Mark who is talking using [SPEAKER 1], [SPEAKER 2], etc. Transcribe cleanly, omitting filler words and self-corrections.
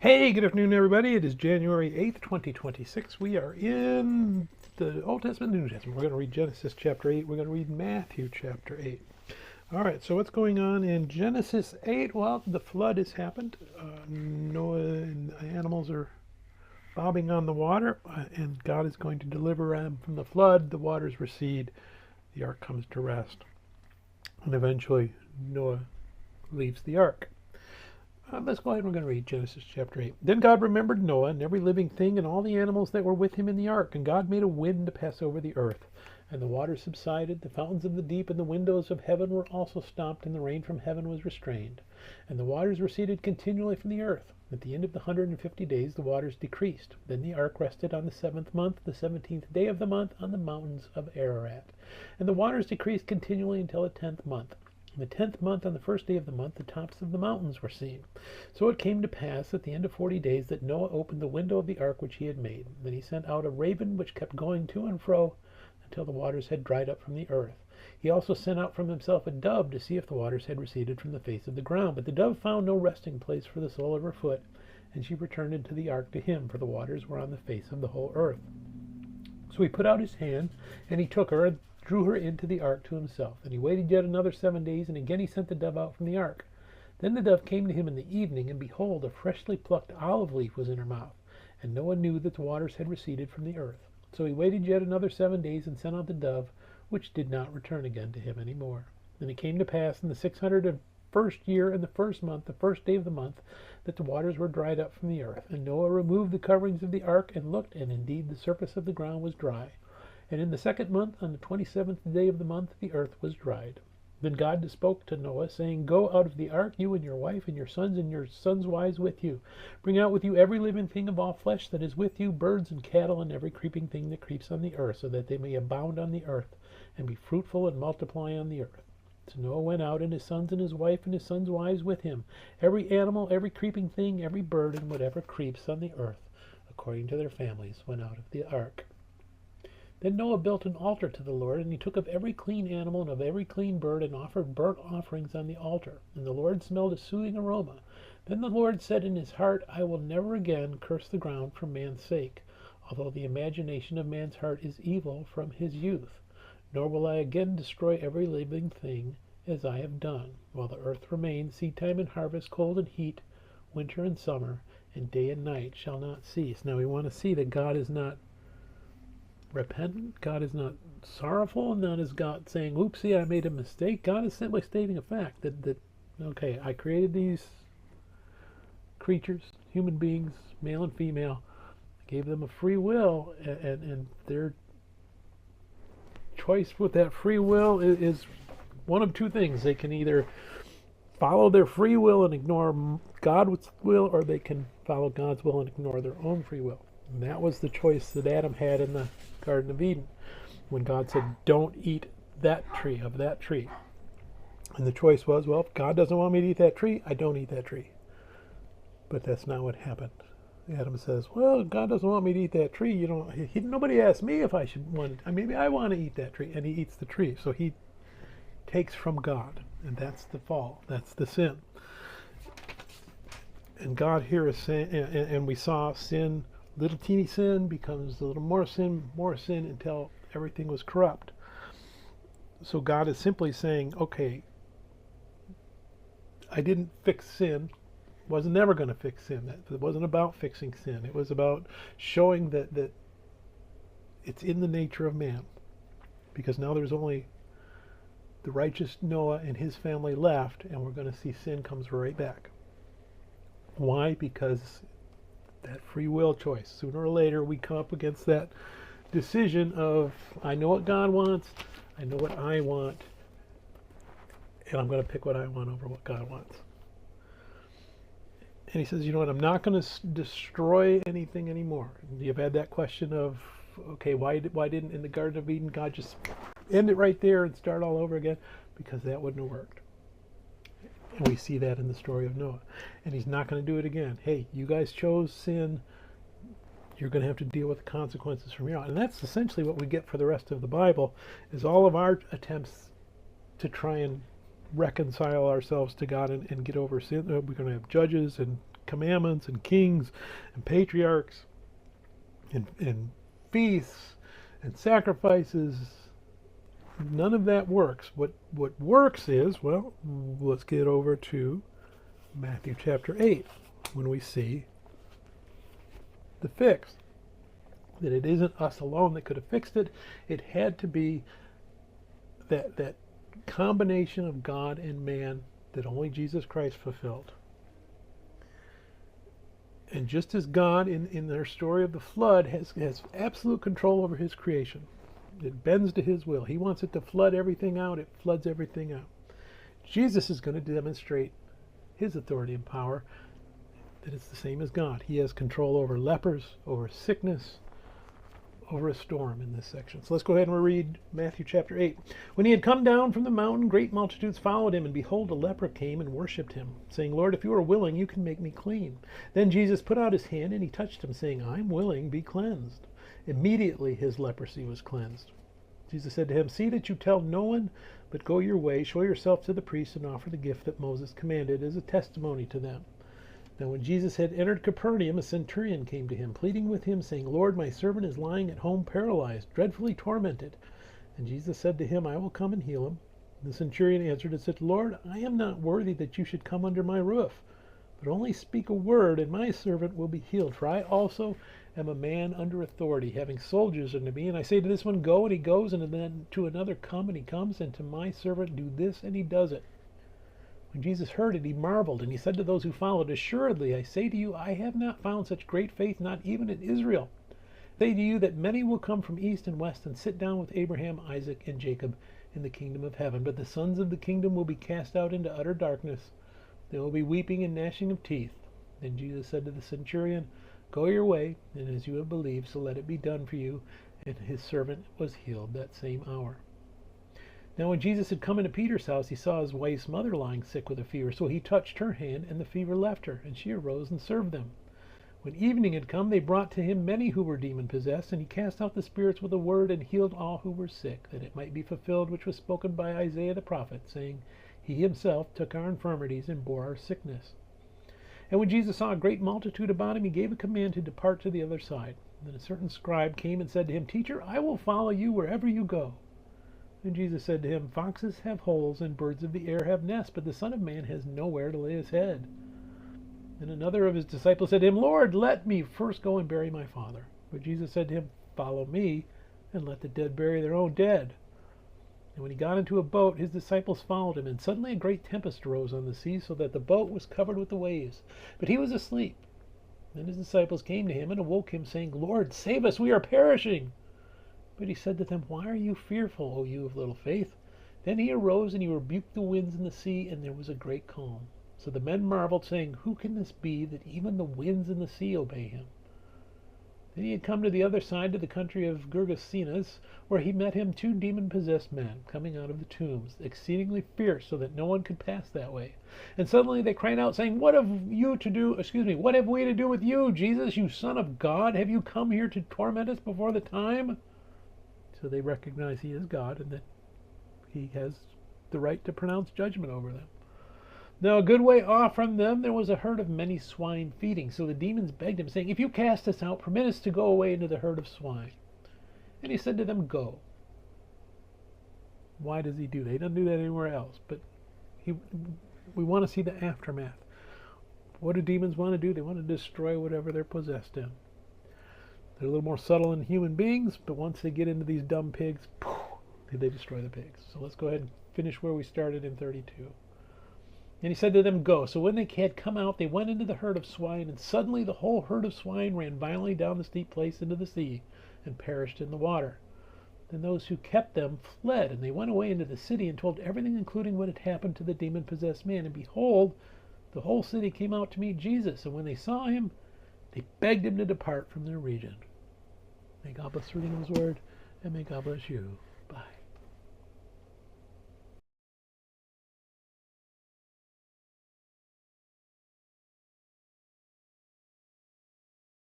[SPEAKER 1] Hey, good afternoon, everybody. It is January 8th, 2026. We are in the Old Testament, New Testament. We're going to read Genesis chapter 8. We're going to read Matthew chapter 8. All right, so what's going on in Genesis 8? Well, the flood has happened. Noah and the animals are bobbing on the water, and God is going to deliver them from the flood. The waters recede. The ark comes to rest. And eventually, Noah leaves the ark. Let's go ahead and we're going to read Genesis chapter 8. Then God remembered Noah and every living thing and all the animals that were with him in the ark. And God made a wind to pass over the earth. And the waters subsided. The fountains of the deep and the windows of heaven were also stopped, and the rain from heaven was restrained. And the waters receded continually from the earth. At the end of the 150 days the waters decreased. Then the ark rested on the 7th month, the 17th day of the month, on the mountains of Ararat. And the waters decreased continually until the 10th month. In the 10th month, on the first day of the month, the tops of the mountains were seen. So it came to pass at the end of 40 days that Noah opened the window of the ark which he had made. Then he sent out a raven which kept going to and fro until the waters had dried up from the earth. He also sent out from himself a dove to see if the waters had receded from the face of the ground. But the dove found no resting place for the sole of her foot, and she returned into the ark to him, for the waters were on the face of the whole earth. So he put out his hand, and he took her and drew her into the ark to himself. And he waited yet another 7 days, and again he sent the dove out from the ark. Then the dove came to him in the evening, and behold, a freshly plucked olive leaf was in her mouth. And Noah knew that the waters had receded from the earth. So he waited yet another 7 days, and sent out the dove, which did not return again to him any more. And it came to pass in the 601st year, in the first month, the first day of the month, that the waters were dried up from the earth. And Noah removed the coverings of the ark, and looked, and indeed the surface of the ground was dry. And in the 2nd month, on the 27th day of the month, the earth was dried. Then God spoke to Noah, saying, Go out of the ark, you and your wife, and your sons' wives with you. Bring out with you every living thing of all flesh that is with you, birds and cattle, and every creeping thing that creeps on the earth, so that they may abound on the earth, and be fruitful and multiply on the earth. So Noah went out, and his sons and his wife and his sons' wives with him, every animal, every creeping thing, every bird, and whatever creeps on the earth, according to their families, went out of the ark. Then Noah built an altar to the Lord, and he took of every clean animal and of every clean bird, and offered burnt offerings on the altar. And the Lord smelled a soothing aroma. Then the Lord said in his heart, I will never again curse the ground for man's sake, although the imagination of man's heart is evil from his youth. Nor will I again destroy every living thing as I have done, while the earth remains, seedtime and harvest, cold and heat, winter and summer, and day and night shall not cease. Now we want to see that God is not repentant. God is not sorrowful, not as God saying, oopsie, I made a mistake. God is simply stating a fact that okay, I created these creatures, human beings, male and female, gave them a free will, and their choice with that free will is one of two things. They can either follow their free will and ignore God's will, or they can follow God's will and ignore their own free will. And that was the choice that Adam had in the Garden of Eden, when God said, don't eat that tree, of that tree. And the choice was, well, if God doesn't want me to eat that tree, I don't eat that tree. But that's not what happened. Adam says, well, God doesn't want me to eat that tree. Nobody asked me if I should want it. Maybe I want to eat that tree. And he eats the tree. So he takes from God. And that's the fall. That's the sin. And God here is saying, and we saw sin, little teeny sin becomes a little more sin, until everything was corrupt. So God is simply saying, okay, I didn't fix sin, wasn't never going to fix sin. It wasn't about fixing sin. It was about showing that it's in the nature of man. Because now there's only the righteous Noah and his family left, and we're going to see sin comes right back. Why? Because that free will choice. Sooner or later, we come up against that decision of, I know what God wants, I know what I want, and I'm going to pick what I want over what God wants. And he says, you know what, I'm not going to destroy anything anymore. You've had that question of, okay, why didn't in the Garden of Eden God just end it right there and start all over again? Because that wouldn't have worked. And we see that in the story of Noah. And he's not going to do it again. Hey, you guys chose sin. You're going to have to deal with the consequences from here on. And that's essentially what we get for the rest of the Bible, is all of our attempts to try and reconcile ourselves to God and get over sin. We're going to have judges and commandments and kings and patriarchs and feasts and sacrifices. None of that works. What works is, well, let's get over to Matthew chapter 8 when we see the fix. That it isn't us alone that could have fixed it. It had to be that combination of God and man that only Jesus Christ fulfilled. And just as God in their story of the flood has absolute control over his creation, it bends to his will. He wants it to flood everything out. It floods everything out. Jesus is going to demonstrate his authority and power, that it's the same as God. He has control over lepers, over sickness, over a storm in this section. So let's go ahead and read Matthew chapter 8. When he had come down from the mountain, great multitudes followed him, and behold, a leper came and worshipped him, saying, Lord, if you are willing, you can make me clean. Then Jesus put out his hand, and he touched him, saying, I am willing, be cleansed. Immediately his leprosy was cleansed. Jesus said to him, see that you tell no one, but go your way, show yourself to the priests, and offer the gift that Moses commanded as a testimony to them. Now when Jesus had entered Capernaum, a centurion came to him, pleading with him, saying, Lord, my servant is lying at home paralyzed, dreadfully tormented. And Jesus said to him, I will come and heal him. The centurion answered and said, Lord, I am not worthy that you should come under my roof, but only speak a word, and my servant will be healed. For I also am a man under authority, having soldiers under me. And I say to this one, go, and he goes, and then to another, come, and he comes, and to my servant, do this, and he does it. When Jesus heard it, he marveled, and he said to those who followed, assuredly, I say to you, I have not found such great faith, not even in Israel. I say to you that many will come from east and west and sit down with Abraham, Isaac, and Jacob in the kingdom of heaven. But the sons of the kingdom will be cast out into utter darkness. There will be weeping and gnashing of teeth. Then Jesus said to the centurion, go your way, and as you have believed, so let it be done for you. And his servant was healed that same hour. Now when Jesus had come into Peter's house, he saw his wife's mother lying sick with a fever. So he touched her hand, and the fever left her, and she arose and served them. When evening had come, they brought to him many who were demon-possessed, and he cast out the spirits with a word, and healed all who were sick, that it might be fulfilled which was spoken by Isaiah the prophet, saying, he himself took our infirmities and bore our sickness. And when Jesus saw a great multitude about him, he gave a command to depart to the other side. Then a certain scribe came and said to him, Teacher, I will follow you wherever you go. And Jesus said to him, foxes have holes, and birds of the air have nests, but the Son of Man has nowhere to lay his head. And another of his disciples said to him, Lord, let me first go and bury my father. But Jesus said to him, follow me, and let the dead bury their own dead. And when he got into a boat, his disciples followed him, and suddenly a great tempest arose on the sea, so that the boat was covered with the waves. But he was asleep. Then his disciples came to him and awoke him, saying, Lord, save us, we are perishing. But he said to them, why are you fearful, O you of little faith? Then he arose, and he rebuked the winds and the sea, and there was a great calm. So the men marveled, saying, who can this be, that even the winds and the sea obey him? Then he had come to the other side, to the country of Gergesenes, where he met him 2 demon-possessed men, coming out of the tombs, exceedingly fierce, so that no one could pass that way. And suddenly they cried out, saying, what have we to do with you, Jesus, you Son of God? Have you come here to torment us before the time? So they recognize he is God, and that he has the right to pronounce judgment over them. Now a good way off from them there was a herd of many swine feeding. So the demons begged him, saying, if you cast us out, permit us to go away into the herd of swine. And he said to them, go. Why does he do that? He doesn't do that anywhere else. But we want to see the aftermath. What do demons want to do? They want to destroy whatever they're possessed in. They're a little more subtle than human beings, but once they get into these dumb pigs, they destroy the pigs. So let's go ahead and finish where we started in 32. And he said to them, go. So when they had come out, they went into the herd of swine, and suddenly the whole herd of swine ran violently down the steep place into the sea, and perished in the water. Then those who kept them fled, and they went away into the city, and told everything, including what had happened to the demon-possessed man. And behold, the whole city came out to meet Jesus, and when they saw him, they begged him to depart from their region. May God bless the reading of his word, and may God bless you. Bye.